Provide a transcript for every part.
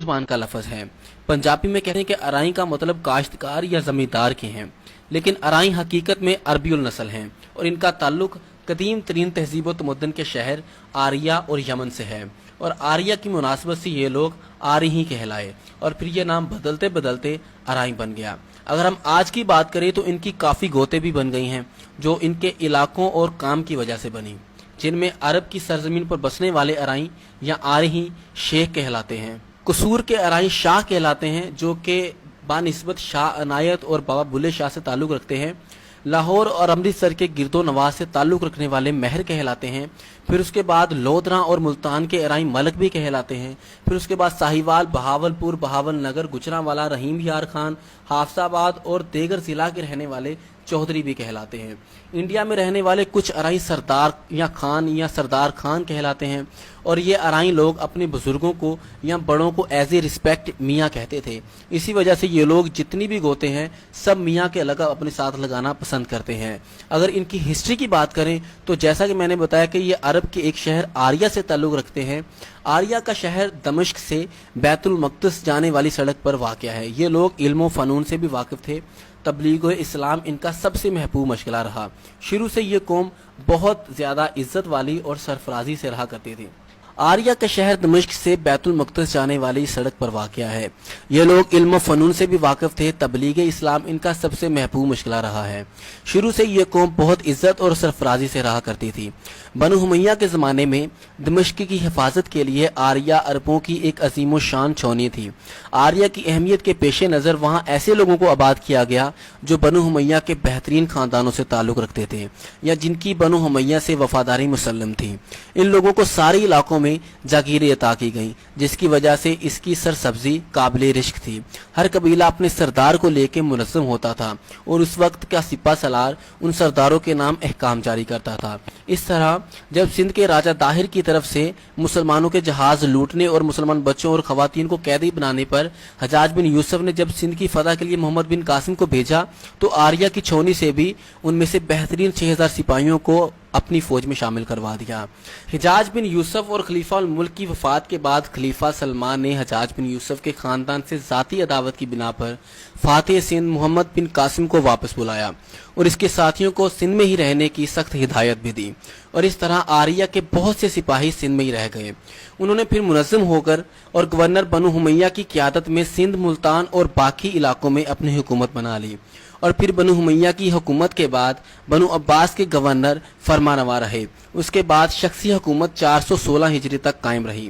بردبان کا لفظ ہے۔ پنجابی میں کہتے ہیں کہ ارائیں کا مطلب کاشتکار یا زمیندار کے ہیں، لیکن ارائیں حقیقت میں عربی النسل ہیں اور ان کا تعلق قدیم ترین تہذیب و تمدن کے شہر آریہ اور یمن سے ہے، اور آریہ کی مناسبت سے یہ لوگ آری ہی کہلائے اور پھر یہ نام بدلتے بدلتے ارائیں بن گیا۔ اگر ہم آج کی بات کریں تو ان کی کافی گوتے بھی بن گئی ہیں جو ان کے علاقوں اور کام کی وجہ سے بنی، جن میں عرب کی سرزمین پر بسنے والے ارائیں یا آری ہی شیخ کہلاتے ہیں۔ قصور کے ارائیں شاہ کہلاتے ہیں جو کہ بانسبت شاہ عنایت اور بابا بلے شاہ سے تعلق رکھتے ہیں۔ لاہور اور امرتسر کے گرد و نواح سے تعلق رکھنے والے مہر کہلاتے ہیں۔ پھر اس کے بعد لودھراں اور ملتان کے ارائیں ملک بھی کہلاتے ہیں۔ پھر اس کے بعد ساہیوال، بہاولپور، بہاول نگر، گجرانوالا، رحیم یار خان، حافظ آباد اور دیگر ضلع کے رہنے والے چودھری بھی کہلاتے ہیں۔ انڈیا میں رہنے والے کچھ ارائیں سردار یا خان یا سردار خان کہلاتے ہیں، اور یہ ارائیں لوگ اپنے بزرگوں کو یا بڑوں کو ایز اے رسپیکٹ میاں کہتے تھے۔ اسی وجہ سے یہ لوگ جتنی بھی گوتے ہیں سب میاں کے لقب اپنے ساتھ لگانا پسند کرتے ہیں۔ اگر ان کی ہسٹری کی بات کریں تو جیسا کہ میں نے بتایا کہ یہ عرب کے ایک شہر آریہ سے تعلق رکھتے ہیں۔ آریہ کا شہر دمشق سے بیت المقدس جانے والی سڑک پر واقع ہے۔ یہ لوگ علم و فنون سے بھی واقف تھے۔ تبلیغ اسلام ان کا سب سے محبوب مشغلہ رہا۔ شروع سے یہ قوم بہت زیادہ عزت والی اور سرفرازی سے رہا کرتی تھی۔ آریہ کا شہر دمشق سے بیت المقدس جانے والی سڑک پر واقع ہے۔ یہ لوگ علم و فنون سے بھی واقف تھے۔ تبلیغ اسلام ان کا سب سے محبوب مشغلہ رہا ہے۔ شروع سے یہ قوم بہت عزت اور سرفرازی سے رہا کرتی تھی۔ بنو امیہ کے زمانے میں دمشق کی حفاظت کے لیے آریہ عربوں کی ایک عظیم و شان چھاؤنی تھی۔ آریہ کی اہمیت کے پیش نظر وہاں ایسے لوگوں کو آباد کیا گیا جو بنو امیہ کے بہترین خاندانوں سے تعلق رکھتے تھے یا جن کی بنو امیہ سے وفاداری مسلم تھی۔ ان لوگوں کو سارے علاقوں میں جاگیریں عطا کی گئیں، جس کی وجہ سے اس کی سرسبزی قابل رشک تھی۔ ہر قبیلہ اپنے سردار کو لے کے منظم ہوتا تھا اور اس وقت کا سپہ سالار ان سرداروں کے نام احکام جاری کرتا تھا۔ اس طرح جب سندھ کے راجہ طاہر کی طرف سے مسلمانوں کے جہاز لوٹنے اور مسلمان بچوں اور خواتین کو قیدی بنانے پر حجاج بن یوسف نے جب سندھ کی فتح کے لیے محمد بن قاسم کو بھیجا تو آریہ کی چھاؤنی سے بھی ان میں سے بہترین 6000 سپاہیوں کو اپنی فوج میں شامل کروا دیا۔ حجاج بن یوسف اور خلیفہ الملک کی وفات کے بعد خلیفہ سلمان نے حجاج بن یوسف کے خاندان سے ذاتی عداوت کی بنا پر فاتح سندھ محمد بن قاسم کو واپس بلایا اور اس کے ساتھیوں کو سندھ میں ہی رہنے کی سخت ہدایت بھی دی، اور اس طرح آریہ کے بہت سے سپاہی سندھ میں ہی رہ گئے۔ انہوں نے پھر منظم ہو کر اور گورنر بنو امیہ کی قیادت میں سندھ، ملتان اور باقی علاقوں میں اپنی حکومت بنا لی، اور پھر بنو امیہ کی حکومت کے بعد بنو عباس کے گورنر فرمانروا رہے۔ اس کے بعد شخصی حکومت 416 ہجری تک قائم رہی۔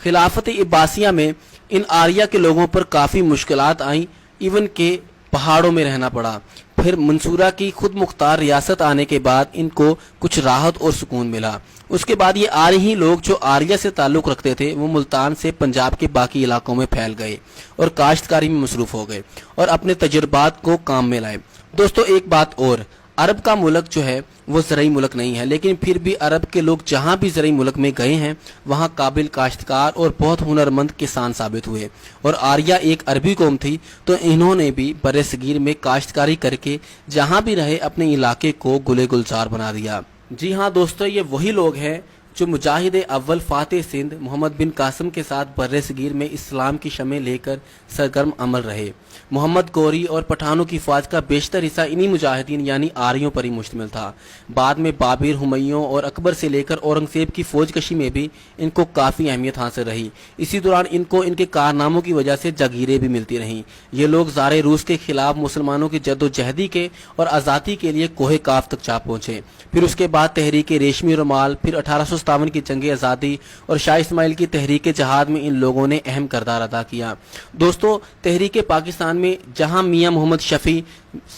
خلافت عباسیہ میں ان آریہ کے لوگوں پر کافی مشکلات آئیں، ایون کہ پہاڑوں میں رہنا پڑا۔ پھر منصورہ کی خود مختار ریاست آنے کے بعد ان کو کچھ راحت اور سکون ملا۔ اس کے بعد یہ آری ہی لوگ جو آریہ سے تعلق رکھتے تھے وہ ملتان سے پنجاب کے باقی علاقوں میں پھیل گئے اور کاشتکاری میں مصروف ہو گئے اور اپنے تجربات کو کام میں لائے۔ دوستو ایک بات اور، عرب کا ملک جو ہے وہ زرعی ملک نہیں ہے، لیکن پھر بھی عرب کے لوگ جہاں بھی زرعی ملک میں گئے ہیں وہاں قابل کاشتکار اور بہت ہنرمند کسان ثابت ہوئے، اور آریہ ایک عربی قوم تھی تو انہوں نے بھی بر صغیر میں کاشتکاری کر کے جہاں بھی رہے اپنے علاقے کو گلے گلزار بنا دیا۔ جی ہاں دوستو، یہ وہی لوگ ہیں جو مجاہد اول فاتح سندھ محمد بن قاسم کے ساتھ بر صغیر میں اسلام کی شمع لے کر سرگرم عمل رہے۔ محمد گوری اور پٹھانوں کی فوج کا بیشتر حصہ انہی مجاہدین یعنی آریوں پر ہی مشتمل تھا۔ بعد میں بابر، ہمایوں اور اکبر سے لے کر اورنگزیب کی فوج کشی میں بھی ان کو کافی اہمیت حاصل رہی۔ اسی دوران ان کو ان کے کارناموں کی وجہ سے جاگیریں بھی ملتی رہیں۔ یہ لوگ زار روس کے خلاف مسلمانوں کی جد و جہدی کے اور آزادی کے لیے کوہ کاف تک جا پہنچے۔ پھر اس کے بعد تحریک ریشمی رومال، پھر 1857 کی جنگ آزادی اور شاہ اسماعیل کی تحریک جہاد میں ان لوگوں نے اہم کردار ادا کیا۔ دوستو تحریک پاکستان میں جہاں میاں محمد شفیع،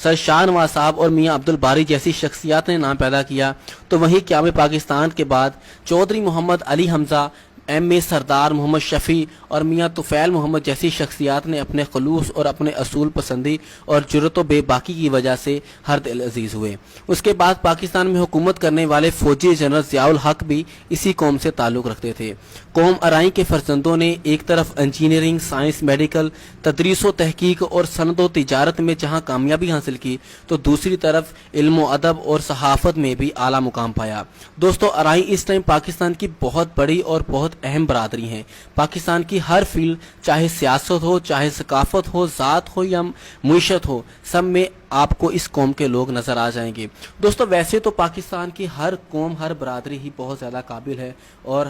سر شاہ نواز صاحب اور میاں عبد الباری جیسی شخصیات نے نام پیدا کیا، تو وہیں قیام پاکستان کے بعد چودھری محمد علی حمزہ، ایم اے سردار محمد شفیع اور میاں طفیل محمد جیسی شخصیات نے اپنے خلوص اور اپنے اصول پسندی اور جرت و بے باکی کی وجہ سے ہر دل عزیز ہوئے۔ اس کے بعد پاکستان میں حکومت کرنے والے فوجی جنرل ضیاء الحق بھی اسی قوم سے تعلق رکھتے تھے۔ قوم ارائیں کے فرزندوں نے ایک طرف انجینئرنگ، سائنس، میڈیکل، تدریس و تحقیق اور صنعت و تجارت میں جہاں کامیابی حاصل کی تو دوسری طرف علم و ادب اور صحافت میں بھی اعلیٰ مقام پایا۔ دوستو ارائیں اس ٹائم پاکستان کی بہت بڑی اور بہت اہم برادری ہیں۔ پاکستان کی ہر فیلڈ، چاہے سیاست ہو، چاہے ثقافت ہو، ذات ہو یا معیشت ہو، سب میں آپ کو اس قوم کے لوگ نظر آ جائیں گے۔ دوستو ویسے تو پاکستان کی ہر قوم، ہر برادری ہی بہت زیادہ قابل ہے اور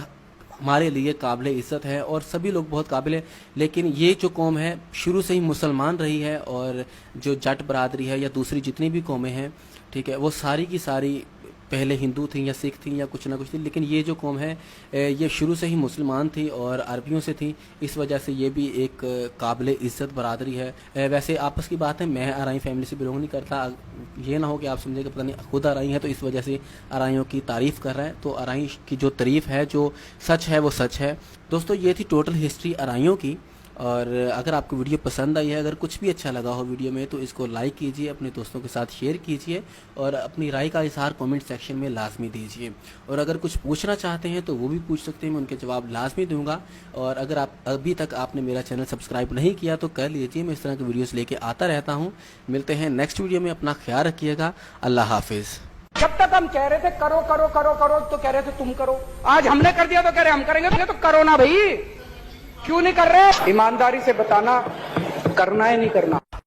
ہمارے لیے قابل عزت ہے اور سبھی لوگ بہت قابل ہیں، لیکن یہ جو قوم ہے شروع سے ہی مسلمان رہی ہے، اور جو جٹ برادری ہے یا دوسری جتنی بھی قومیں ہیں، ٹھیک ہے، وہ ساری کی ساری پہلے ہندو تھیں یا سکھ تھیں یا کچھ نہ کچھ تھی، لیکن یہ جو قوم ہے یہ شروع سے ہی مسلمان تھی اور عربیوں سے تھی، اس وجہ سے یہ بھی ایک قابل عزت برادری ہے۔ ویسے آپس کی بات ہے، میں ارائیں فیملی سے بلونگ نہیں کرتا، یہ نہ ہو کہ آپ سمجھیں کہ پتہ نہیں خود ارائیں ہے تو اس وجہ سے ارائیوں کی تعریف کر رہے ہیں، تو ارائیں کی جو تعریف ہے، جو سچ ہے وہ سچ ہے۔ دوستو یہ تھی ٹوٹل ہسٹری ارائیوں کی، اور اگر آپ کو ویڈیو پسند آئی ہے، اگر کچھ بھی اچھا لگا ہو ویڈیو میں، تو اس کو لائک کیجئے، اپنے دوستوں کے ساتھ شیئر کیجئے اور اپنی رائے کا اظہار کامنٹ سیکشن میں لازمی دیجئے، اور اگر کچھ پوچھنا چاہتے ہیں تو وہ بھی پوچھ سکتے ہیں، میں ان کے جواب لازمی دوں گا۔ اور اگر ابھی تک آپ نے میرا چینل سبسکرائب نہیں کیا تو کر لیجئے، میں اس طرح کی ویڈیوز لے کے آتا رہتا ہوں۔ ملتے ہیں نیکسٹ ویڈیو میں، اپنا خیال رکھیے گا، اللہ حافظ۔ جب تک ہم کہہ رہے تھے کرو کرو کرو کرو تو کہہ رہے تھے تم کرو، آج ہم نے کر دیا تو کہہ رہے ہم کریں گے، تو کرو نا بھائی، کیوں نہیں کر رہے؟ ایمانداری سے بتانا کرنا ہے نہیں کرنا۔